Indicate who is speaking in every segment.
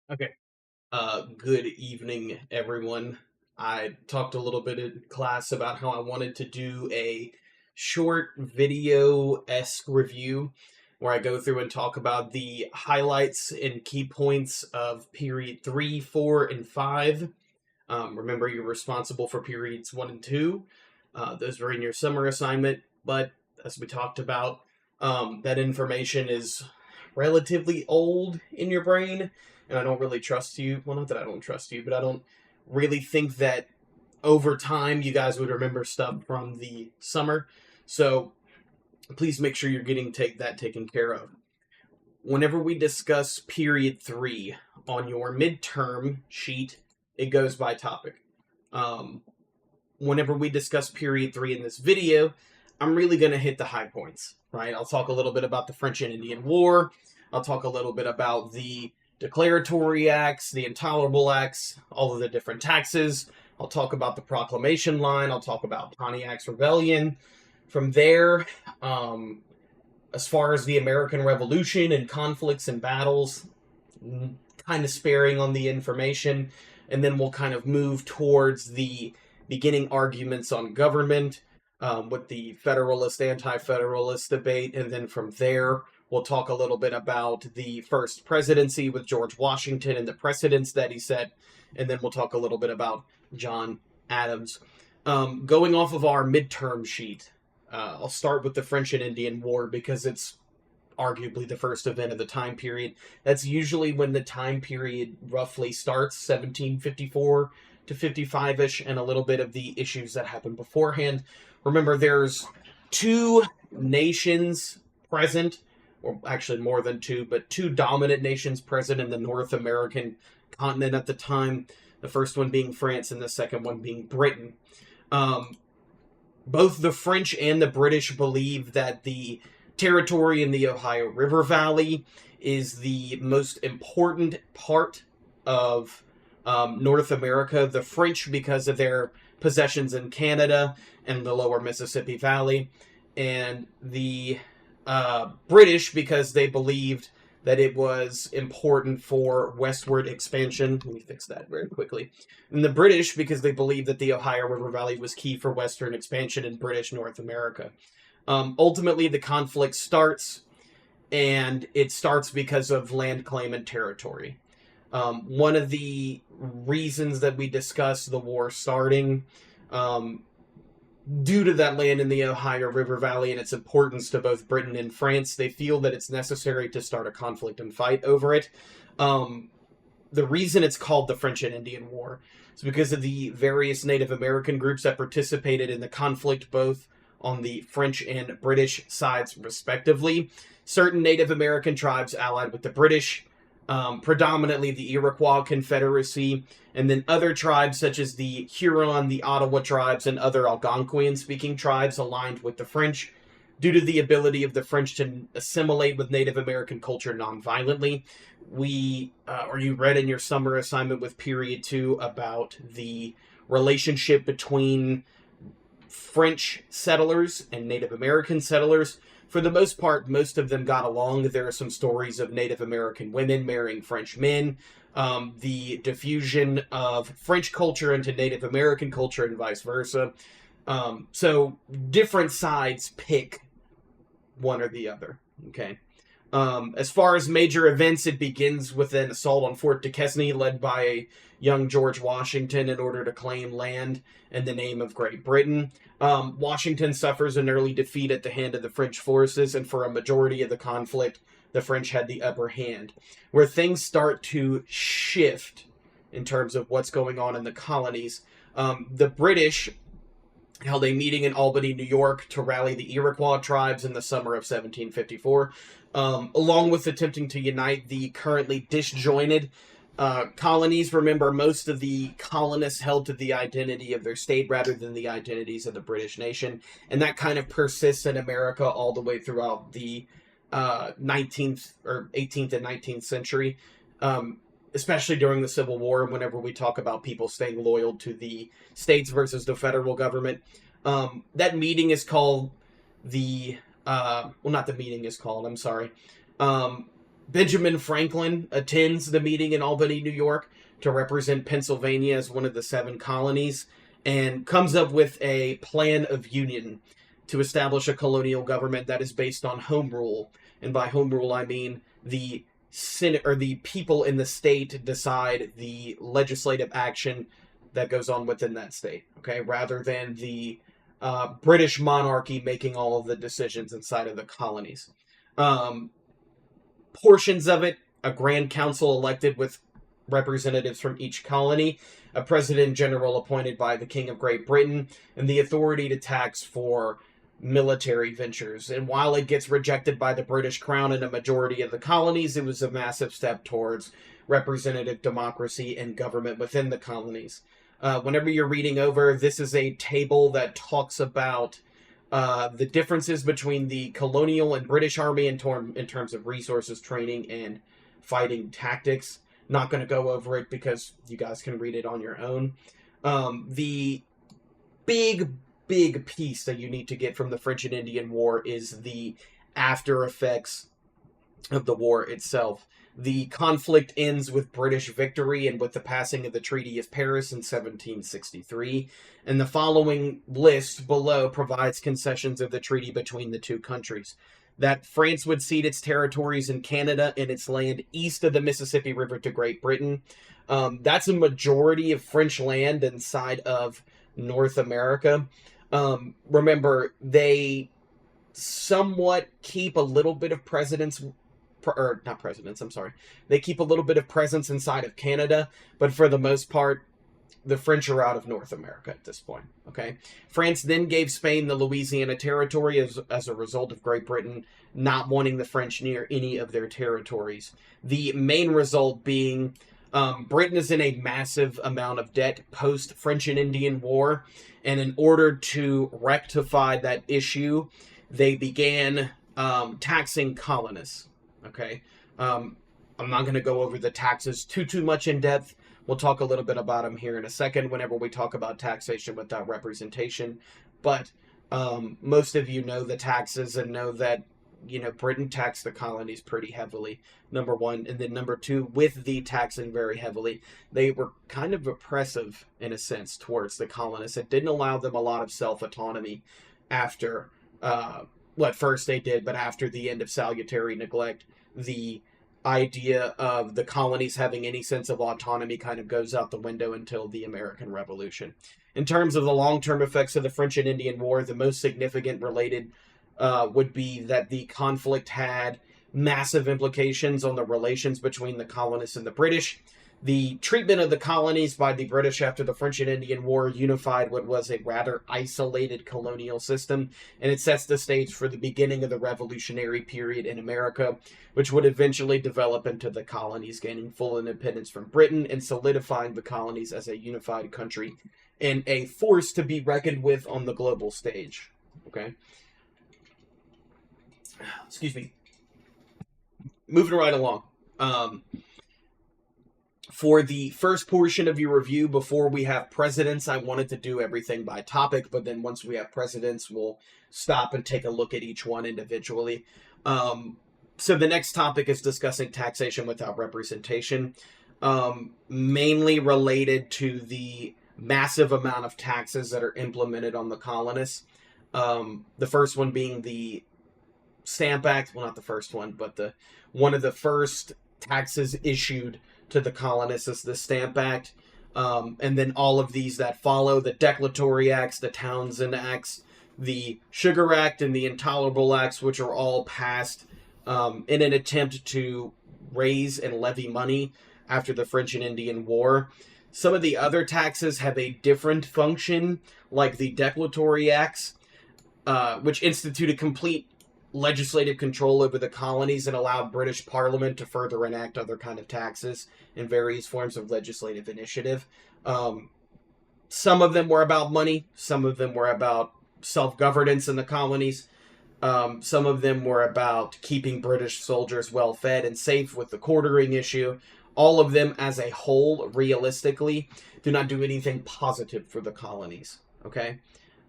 Speaker 1: Okay. Good evening, everyone. I talked a little bit in class about how I wanted to do a short video-esque review where I go through and talk about the highlights and key points of period 3, 4, and 5. Remember, you're responsible for periods 1 and 2. Those are in your summer assignment, but as we talked about, that information is relatively old in your brain, and I don't really trust you. Well, not that I don't trust you, but I don't really think that over time you guys would remember stuff from the summer. So please make sure you're getting that taken care of. Whenever we discuss period 3 on your midterm sheet, it goes by topic. Um, Whenever we discuss period 3 in this video, I'm really going to hit the high points, right? I'll talk a little bit about the French and Indian War. I'll talk a little bit about the declaratory acts, the intolerable acts, all of the different taxes. I'll talk about the proclamation line. I'll talk about Pontiac's rebellion. From there, as far as the American Revolution and conflicts and battles, kind of sparing on the information. And then we'll kind of move towards the beginning arguments on government with the Federalist, anti-Federalist debate. And then from there, we'll talk a little bit about the first presidency with George Washington and the precedents that he set. And then we'll talk a little bit about John Adams. Going off of our midterm sheet, I'll start with the French and Indian War because it's arguably the first event of the time period. That's usually when the time period roughly starts, 1754 to 55-ish, and a little bit of the issues that happened beforehand. Remember, there's two nations present, or actually more than two, but two dominant nations present in the North American continent at the time. The first one being France and the second one being Britain. Both the French and the British believe that the territory in the Ohio River Valley is the most important part of North America. The French, because of their possessions in Canada and the lower Mississippi Valley, and the British, because they believed that it was important for westward expansion. Let me fix that very quickly. And the British, because they believed that the Ohio River Valley was key for western expansion in British North America. Ultimately, the conflict starts, and it starts because of land claim and territory. One of the reasons that we discuss the war starting, due to that land in the Ohio River Valley and its importance to both Britain and France, they feel that it's necessary to start a conflict and fight over it. The reason it's called the French and Indian War is because of the various Native American groups that participated in the conflict, both on the French and British sides, respectively. Certain Native American tribes allied with the British, predominantly the Iroquois Confederacy, and then other tribes such as the Huron, the Ottawa tribes, and other Algonquian-speaking tribes aligned with the French due to the ability of the French to assimilate with Native American culture nonviolently. Or you read in your summer assignment with period 2 about the relationship between French settlers and Native American settlers. For the most part, most of them got along. There are some stories of Native American women marrying French men, the diffusion of French culture into Native American culture and vice versa. So different sides pick one or the other. Okay. As far as major events, it begins with an assault on Fort Duquesne led by a young George Washington in order to claim land in the name of Great Britain. Washington suffers an early defeat at the hand of the French forces, and for a majority of the conflict, the French had the upper hand. Where things start to shift in terms of what's going on in the colonies, the British held a meeting in Albany, New York, to rally the Iroquois tribes in the summer of 1754, along with attempting to unite the currently disjointed colonies. Remember, most of the colonists held to the identity of their state rather than the identities of the British nation, and that kind of persists in America all the way throughout the 19th or 18th and 19th century. Especially during the Civil War, whenever we talk about people staying loyal to the states versus the federal government. That meeting is called the, well, not the meeting is called, I'm sorry. Benjamin Franklin attends the meeting in Albany, New York, to represent Pennsylvania as one of the 7 colonies, and comes up with a plan of union to establish a colonial government that is based on home rule. And by home rule, I mean the Senate or the people in the state decide the legislative action that goes on within that state. Okay, rather than the British monarchy making all of the decisions inside of the colonies. Um, Portions of it, a Grand Council elected with representatives from each colony, a President General appointed by the King of Great Britain, and the authority to tax for military ventures. And while it gets rejected by the British Crown in a majority of the colonies, it was a massive step towards representative democracy and government within the colonies. Whenever you're reading over, this is a table that talks about the differences between the colonial and British army in terms of resources, training, and fighting tactics. Not going to go over it because you guys can read it on your own. The big piece that you need to get from the French and Indian War is the after effects of the war itself. The conflict ends with British victory and with the passing of the Treaty of Paris in 1763, and the following list below provides concessions of the treaty between the two countries. That France would cede its territories in Canada and its land east of the Mississippi River to Great Britain. That's a majority of French land inside of North America. Remember, they somewhat keep a little bit of they keep a little bit of presence inside of Canada, but for the most part, the French are out of North America at this point. Okay, France then gave Spain the Louisiana Territory as a result of Great Britain not wanting the French near any of their territories. The main result being Britain is in a massive amount of debt post French and Indian War, and in order to rectify that issue, they began taxing colonists. Okay, I'm not going to go over the taxes too much in depth. We'll talk a little bit about them here in a second whenever we talk about taxation without representation. But most of you know the taxes and know that, you know, Britain taxed the colonies pretty heavily, number one. And then number two, with the taxing very heavily, they were kind of oppressive in a sense towards the colonists. It didn't allow them a lot of self-autonomy after what first they did, but after the end of salutary neglect, the idea of the colonies having any sense of autonomy kind of goes out the window until the American Revolution. In terms of the long-term effects of the French and Indian War, the most significant related would be that the conflict had massive implications on the relations between the colonists and the British. The treatment of the colonies by the British after the French and Indian War unified what was a rather isolated colonial system, and it sets the stage for the beginning of the revolutionary period in America, which would eventually develop into the colonies gaining full independence from Britain and solidifying the colonies as a unified country and a force to be reckoned with on the global stage. Okay? Excuse me. Moving right along. For the first portion of your review, before we have presidents, I wanted to do everything by topic, but then once we have presidents, we'll stop and take a look at each one individually. So the next topic is discussing taxation without representation, mainly related to the massive amount of taxes that are implemented on the colonists. The first one being the Stamp Act. Well, not the first one, but one of the first taxes issued to the colonists is the Stamp Act, and then all of these that follow, the Declaratory Acts, the Townshend Acts, the Sugar Act, and the Intolerable Acts, which are all passed in an attempt to raise and levy money after the French and Indian War. Some of the other taxes have a different function, like the Declaratory Acts, which instituted complete legislative control over the colonies and allowed British Parliament to further enact other kind of taxes in various forms of legislative initiative. Some of them were about money. Some of them were about self-governance in the colonies. Some of them were about keeping British soldiers well fed and safe with the quartering issue. All of them as a whole, realistically, do not do anything positive for the colonies. Okay?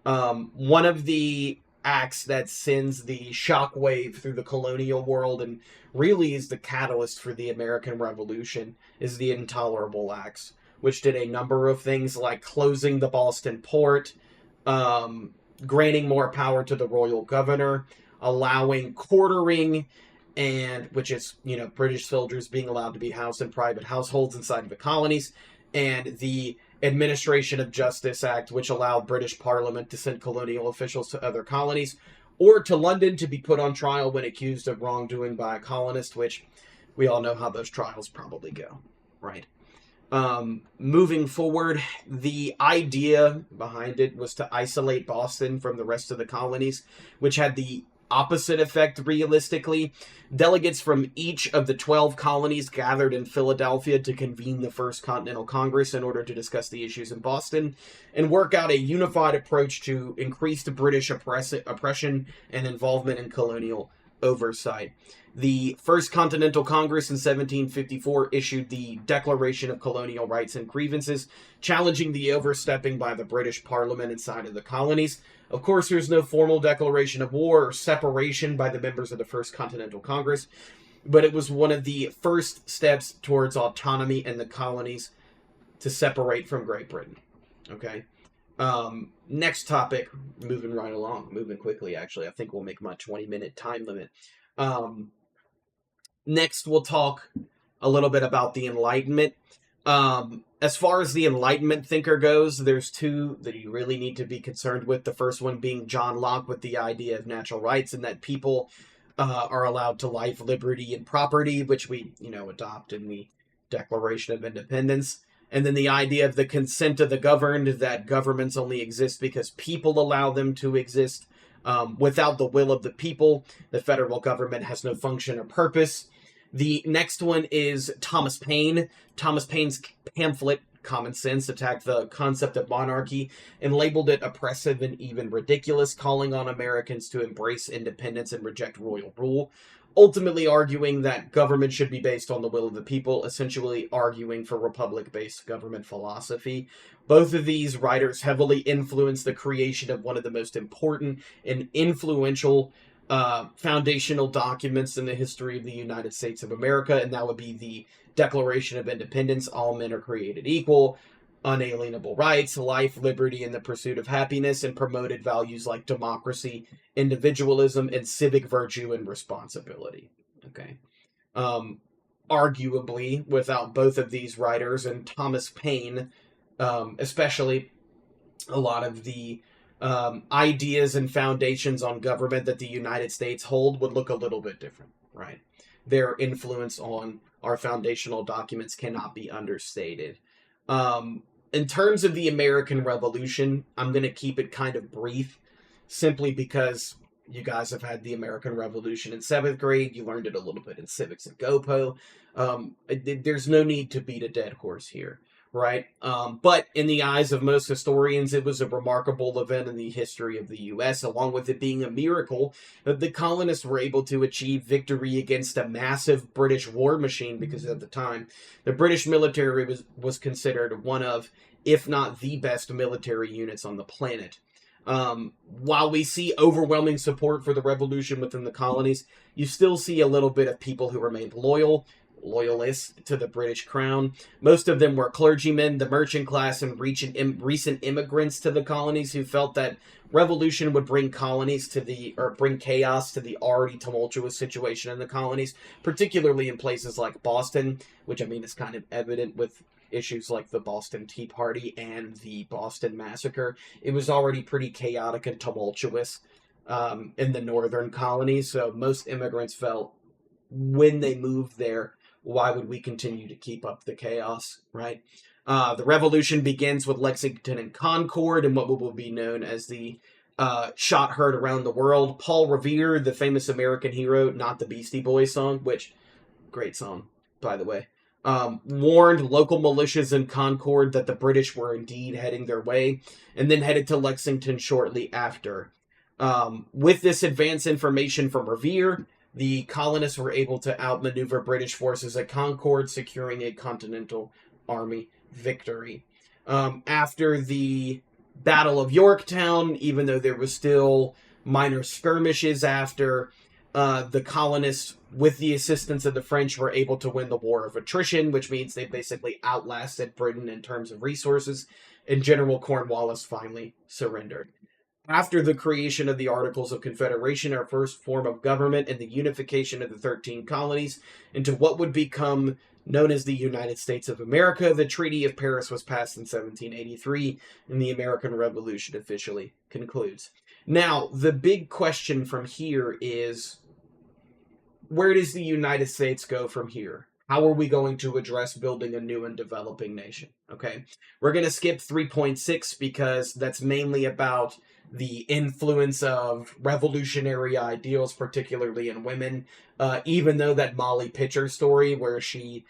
Speaker 1: One of the axe that sends the shockwave through the colonial world and really is the catalyst for the American Revolution is the Intolerable Acts, which did a number of things like closing the Boston port, um, granting more power to the royal governor, allowing quartering, and which is, British soldiers being allowed to be housed in private households inside of the colonies, and the Administration of Justice Act, which allowed British Parliament to send colonial officials to other colonies or to London to be put on trial when accused of wrongdoing by a colonist, which we all know how those trials probably go, right? Moving forward, the idea behind it was to isolate Boston from the rest of the colonies, which had the opposite effect realistically. Delegates from each of the 12 colonies gathered in Philadelphia to convene the First Continental Congress in order to discuss the issues in Boston and work out a unified approach to increased British oppression and involvement in colonial oversight. The First Continental Congress in 1754 issued the Declaration of Colonial Rights and Grievances, challenging the overstepping by the British Parliament inside of the colonies. Of course, there's no formal declaration of war or separation by the members of the First Continental Congress, but it was one of the first steps towards autonomy in the colonies to separate from Great Britain. Okay? Next topic, moving quickly, actually. I think we'll make my 20-minute time limit. Next, we'll talk a little bit about the Enlightenment. As far as the Enlightenment thinker goes, there's two that you really need to be concerned with. The first one being John Locke with the idea of natural rights and that people are allowed to life, liberty, and property, which we, adopt in the Declaration of Independence. And then the idea of the consent of the governed, that governments only exist because people allow them to exist. Without the will of the people, the federal government has no function or purpose. The next one is Thomas Paine. Thomas Paine's pamphlet, Common Sense, attacked the concept of monarchy and labeled it oppressive and even ridiculous, calling on Americans to embrace independence and reject royal rule, ultimately arguing that government should be based on the will of the people, essentially arguing for republic-based government philosophy. Both of these writers heavily influenced the creation of one of the most important and influential foundational documents in the history of the United States of America, and that would be the Declaration of Independence. All men are created equal, unalienable rights, life, liberty, and the pursuit of happiness, and promoted values like democracy, individualism, and civic virtue and responsibility. Okay. Arguably, without both of these writers, and Thomas Paine, especially, a lot of the ideas and foundations on government that the United States hold would look a little bit different, right? Their influence on our foundational documents cannot be understated. In terms of the American Revolution, I'm going to keep it kind of brief, simply because you guys have had the American Revolution in 7th grade. You learned it a little bit in civics and GoPo. There's no need to beat a dead horse here. Right? But in the eyes of most historians, it was a remarkable event in the history of the U.S., along with it being a miracle that the colonists were able to achieve victory against a massive British war machine, because at the time, the British military was considered one of, if not the best military units on the planet. While we see overwhelming support for the revolution within the colonies, you still see a little bit of people who remained loyalists to the British crown. Most of them were clergymen, the merchant class, and recent immigrants to the colonies who felt that revolution would bring bring chaos to the already tumultuous situation in the colonies, particularly in places like Boston, which is kind of evident with issues like the Boston Tea Party and the Boston Massacre. It was already pretty chaotic and tumultuous in the northern colonies, so most immigrants felt when they moved there, why would we continue to keep up the chaos, right? The revolution begins with Lexington and Concord and what will be known as the shot heard around the world. Paul Revere, the famous American hero, not the Beastie Boys song, which, great song, by the way, warned local militias in Concord that the British were indeed heading their way, and then headed to Lexington shortly after. With this advance information from Revere, the colonists were able to outmaneuver British forces at Concord, securing a Continental Army victory. After the Battle of Yorktown, even though there was still minor skirmishes after. The colonists, with the assistance of the French, were able to win the War of Attrition, which means they basically outlasted Britain in terms of resources, and General Cornwallis finally surrendered. After the creation of the Articles of Confederation, our first form of government, and the unification of the 13 colonies into what would become known as the United States of America, the Treaty of Paris was passed in 1783, and the American Revolution officially concludes. Now, the big question from here is, where does the United States go from here? How are we going to address building a new and developing nation? Okay, we're going to skip 3.6 because that's mainly about the influence of revolutionary ideals, particularly in women. Even though that Molly Pitcher story, where she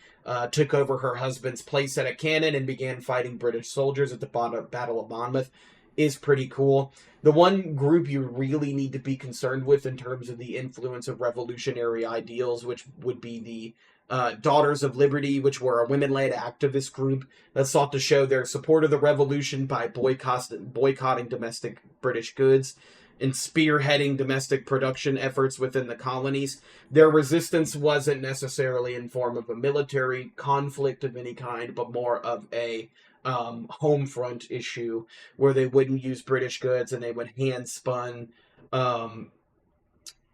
Speaker 1: took over her husband's place at a cannon and began fighting British soldiers at the Battle of Monmouth, is pretty cool. The one group you really need to be concerned with in terms of the influence of revolutionary ideals, which would be the Daughters of Liberty, which were a women-led activist group that sought to show their support of the revolution by boycotting domestic British goods and spearheading domestic production efforts within the colonies. Their resistance wasn't necessarily in form of a military conflict of any kind, but more of a home front issue where they wouldn't use British goods and they would hand-spun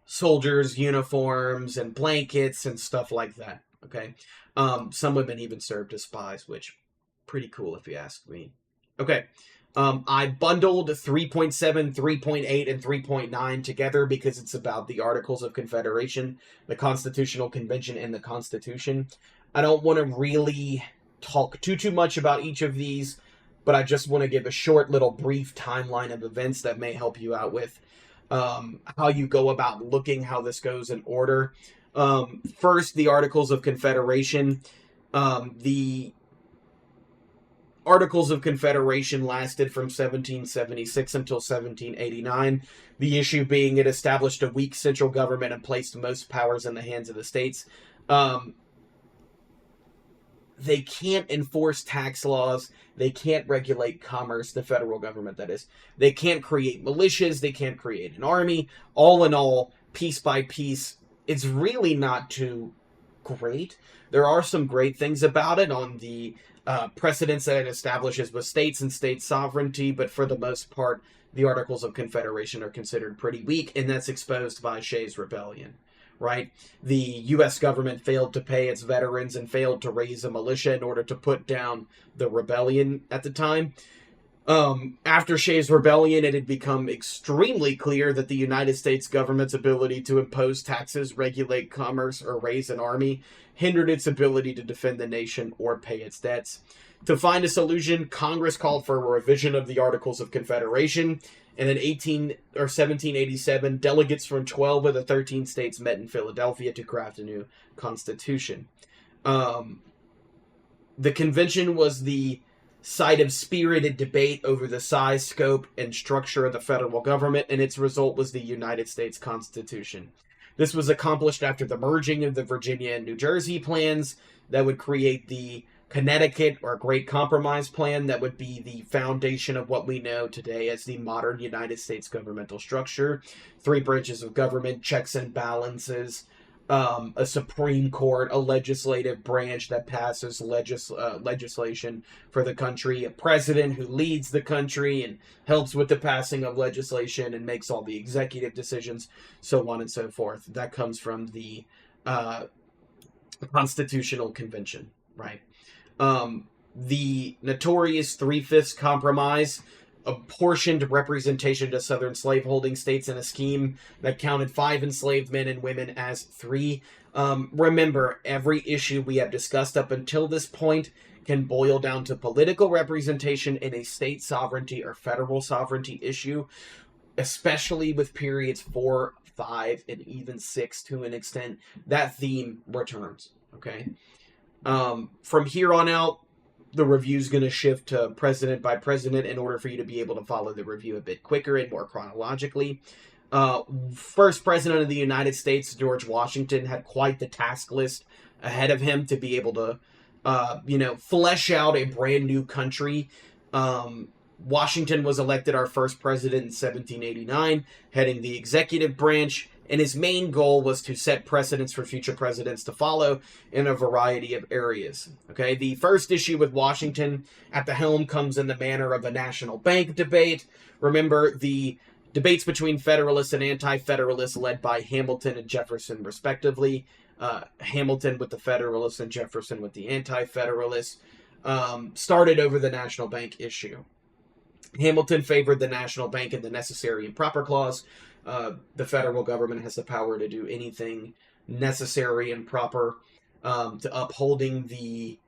Speaker 1: soldiers' uniforms and blankets and stuff like that. Okay, some women even served as spies, which pretty cool if you ask me. Okay, I bundled 3.7, 3.8, and 3.9 together because it's about the Articles of Confederation, the Constitutional Convention, and the Constitution. I don't want to really talk too much about each of these, but I just want to give a short little brief timeline of events that may help you out with how you go about looking how this goes in order. First, the Articles of Confederation. The Articles of Confederation lasted from 1776 until 1789. The issue being it established a weak central government and placed most powers in the hands of the states. They can't enforce tax laws. They can't regulate commerce, the federal government, that is. They can't create militias. They can't create an army. All in all, piece by piece, it's really not too great. There are some great things about it on the precedents that it establishes with states and state sovereignty, but for the most part, the Articles of Confederation are considered pretty weak, and that's exposed by Shays' Rebellion. Right? The U.S. government failed to pay its veterans and failed to raise a militia in order to put down the rebellion at the time. After Shays' Rebellion, it had become extremely clear that the United States government's ability to impose taxes, regulate commerce, or raise an army hindered its ability to defend the nation or pay its debts. To find a solution, Congress called for a revision of the Articles of Confederation, and in 1787, delegates from 12 of the 13 states met in Philadelphia to craft a new constitution. The convention was the site of spirited debate over the size, scope, and structure of the federal government, and its result was the United States Constitution. This was accomplished after the merging of the Virginia and New Jersey plans that would create the Connecticut or Great Compromise Plan that would be the foundation of what we know today as the modern United States governmental structure. 3 branches of government, checks and balances, a Supreme Court, a legislative branch that passes legislation for the country, a president who leads the country and helps with the passing of legislation and makes all the executive decisions, so on and so forth. That comes from the Constitutional Convention, right? The notorious 3/5 Compromise apportioned representation to southern slaveholding states in a scheme that counted 5 enslaved men and women as 3. Remember, every issue we have discussed up until this point can boil down to political representation in a state sovereignty or federal sovereignty issue, especially with periods 4, 5, and even 6 to an extent. That theme returns, okay? From here on out, the review's going to shift to president by president in order for you to be able to follow the review a bit quicker and more chronologically. First president of the United States, George Washington, had quite the task list ahead of him to be able to, flesh out a brand new country. Washington was elected our first president in 1789, heading the executive branch, and his main goal was to set precedents for future presidents to follow in a variety of areas. Okay, the first issue with Washington at the helm comes in the manner of the national bank debate. Remember, the debates between Federalists and Anti-Federalists led by Hamilton and Jefferson, respectively. Hamilton with the Federalists and Jefferson with the Anti-Federalists, started over the national bank issue. Hamilton favored the national bank in the necessary and proper clause. The federal government has the power to do anything necessary and proper to upholding the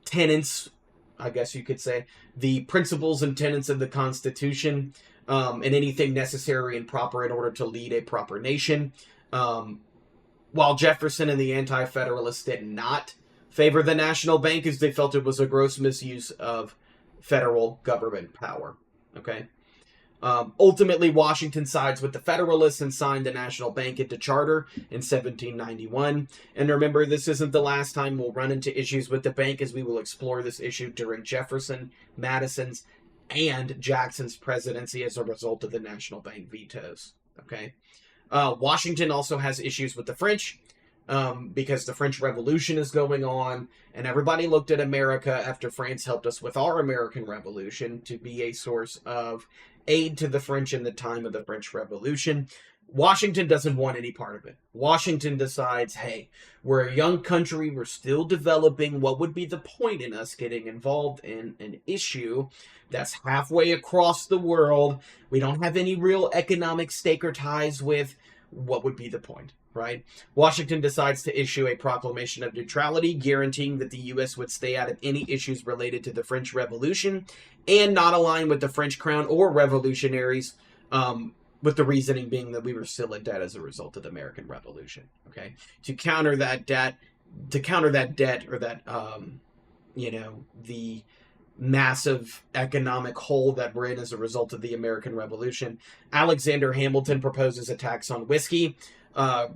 Speaker 1: tenets, I guess you could say, the principles and tenets of the Constitution, and anything necessary and proper in order to lead a proper nation. While Jefferson and the Anti-Federalists did not favor the national bank, as they felt it was a gross misuse of federal government power. Okay. Ultimately, Washington sides with the Federalists and signed the national bank into charter in 1791. And remember, this isn't the last time we'll run into issues with the bank, as we will explore this issue during Jefferson, Madison's, and Jackson's presidency as a result of the national bank vetoes. Okay. Washington also has issues with the French, because the French Revolution is going on, and everybody looked at America after France helped us with our American Revolution to be a source of aid to the French in the time of the French Revolution. Washington doesn't want any part of it. Washington decides, hey, we're a young country, we're still developing. What would be the point in us getting involved in an issue that's halfway across the world? We don't have any real economic stake or ties with. What would be the point, right? Washington decides to issue a proclamation of neutrality, guaranteeing that the U.S. would stay out of any issues related to the French Revolution and not align with the French crown or revolutionaries, with the reasoning being that we were still in debt as a result of the American Revolution. Okay, to counter that debt, or that, the massive economic hole that we're in as a result of the American Revolution, Alexander Hamilton proposes a tax on whiskey.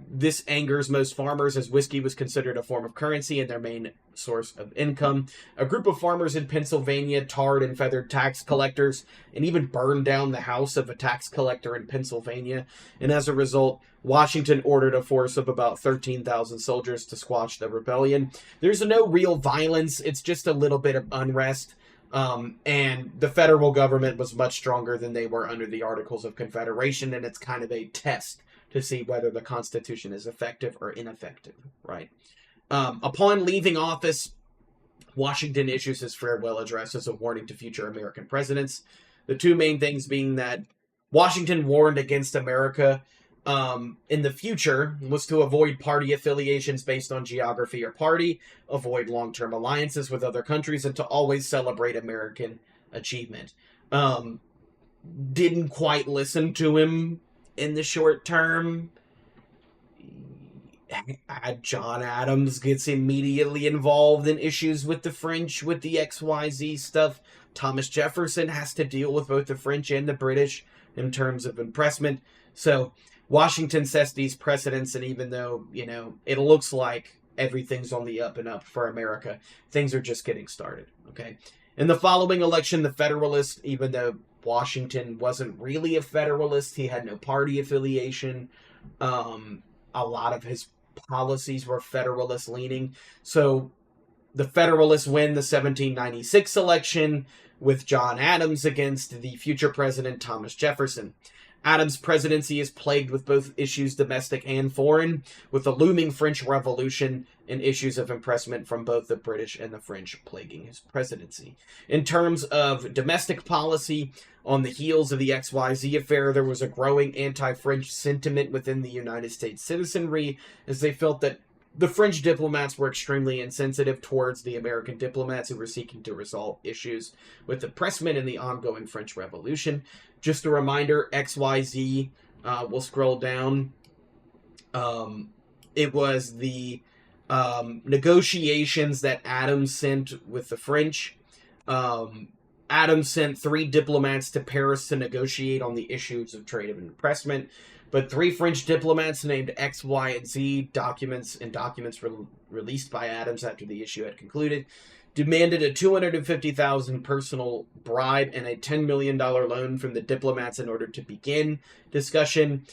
Speaker 1: This angers most farmers, as whiskey was considered a form of currency and their main source of income. A group of farmers in Pennsylvania tarred and feathered tax collectors and even burned down the house of a tax collector in Pennsylvania. And as a result, Washington ordered a force of about 13,000 soldiers to squash the rebellion. There's no real violence. It's just a little bit of unrest. And the federal government was much stronger than they were under the Articles of Confederation, and it's kind of a test to see whether the Constitution is effective or ineffective, right? Upon leaving office, Washington issues his farewell address as a warning to future American presidents. The two main things being that Washington warned against America in the future was to avoid party affiliations based on geography or party, avoid long-term alliances with other countries, and to always celebrate American achievement. Didn't quite listen to him in the short term. John Adams gets immediately involved in issues with the French, with the XYZ stuff. Thomas Jefferson has to deal with both the French and the British in terms of impressment. So Washington sets these precedents, and even though, it looks like everything's on the up and up for America, things are just getting started, okay? In the following election, the Federalists, even though Washington wasn't really a Federalist, he had no party affiliation, a lot of his policies were Federalist leaning. So the Federalists win the 1796 election with John Adams against the future president Thomas Jefferson. Adams' presidency is plagued with both issues domestic and foreign, with the looming French Revolution and issues of impressment from both the British and the French plaguing his presidency. In terms of domestic policy, on the heels of the XYZ affair, there was a growing anti-French sentiment within the United States citizenry, as they felt that the French diplomats were extremely insensitive towards the American diplomats who were seeking to resolve issues with impressment in the ongoing French Revolution. Just a reminder, XYZ, we'll scroll down. It was the negotiations that Adams sent with the French. Adams sent 3 diplomats to Paris to negotiate on the issues of trade and impressment. But 3 French diplomats named X, Y, and Z documents released by Adams after the issue had concluded demanded a $250,000 personal bribe and a $10 million loan from the diplomats in order to begin discussion.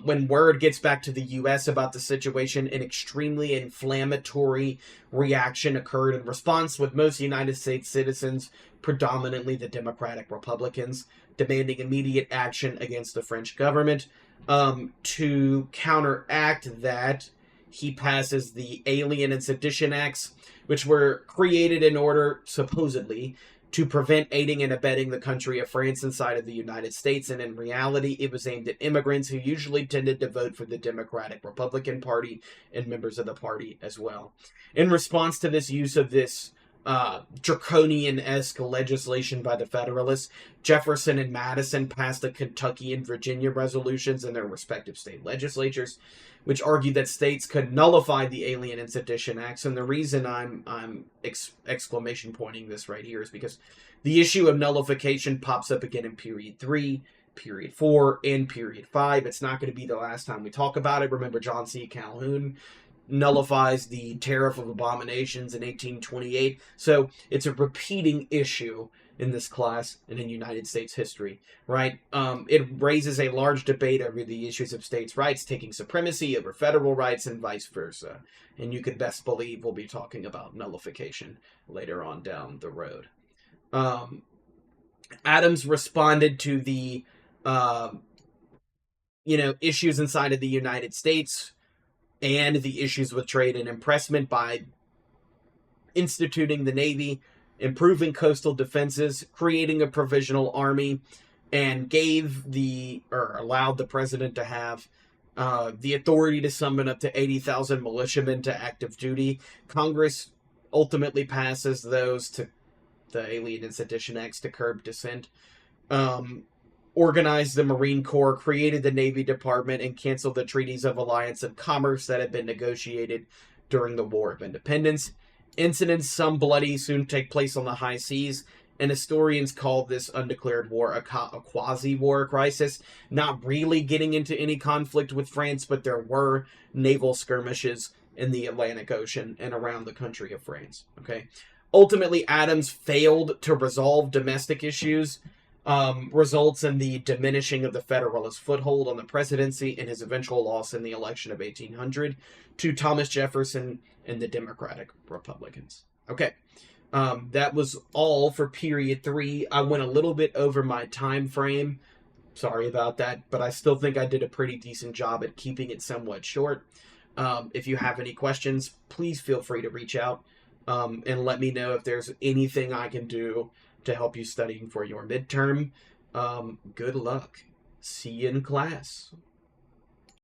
Speaker 1: When word gets back to the U.S. about the situation, an extremely inflammatory reaction occurred in response, with most United States citizens, predominantly the Democratic Republicans, demanding immediate action against the French government. To counteract that, he passes the Alien and Sedition Acts, which were created in order, supposedly, to prevent aiding and abetting the country of France inside of the United States, and in reality, it was aimed at immigrants who usually tended to vote for the Democratic Republican Party and members of the party as well. In response to this use of this draconian-esque legislation by the Federalists, Jefferson and Madison passed the Kentucky and Virginia resolutions in their respective state legislatures, which argued that states could nullify the Alien and Sedition Acts. And the reason I'm exclamation pointing this right here is because the issue of nullification pops up again in period 3, period 4, and period 5. It's not going to be the last time we talk about it. Remember, John C. Calhoun nullifies the Tariff of Abominations in 1828. So it's a repeating issue in this class and in United States history, right? It raises a large debate over the issues of states' rights taking supremacy over federal rights and vice versa. And you could best believe we'll be talking about nullification later on down the road. Adams responded to the, issues inside of the United States and the issues with trade and impressment by instituting the Navy, improving coastal defenses, creating a provisional army, and allowed the president to have the authority to summon up to 80,000 militiamen to active duty. Congress ultimately passes those to the Alien and Sedition Acts to curb dissent. Organized the Marine Corps, created the Navy Department, and canceled the treaties of alliance and commerce that had been negotiated during the War of Independence. Incidents, some bloody, soon take place on the high seas, and historians call this undeclared war a quasi-war crisis, not really getting into any conflict with France, but there were naval skirmishes in the Atlantic Ocean and around the country of France. Okay. Ultimately, Adams failed to resolve domestic issues, results in the diminishing of the Federalist foothold on the presidency and his eventual loss in the election of 1800 to Thomas Jefferson and the Democratic Republicans. Okay, that was all for period 3. I went a little bit over my time frame. Sorry about that, but I still think I did a pretty decent job at keeping it somewhat short. If you have any questions, please feel free to reach out and let me know if there's anything I can do to help you studying for your midterm. Good luck. See you in class.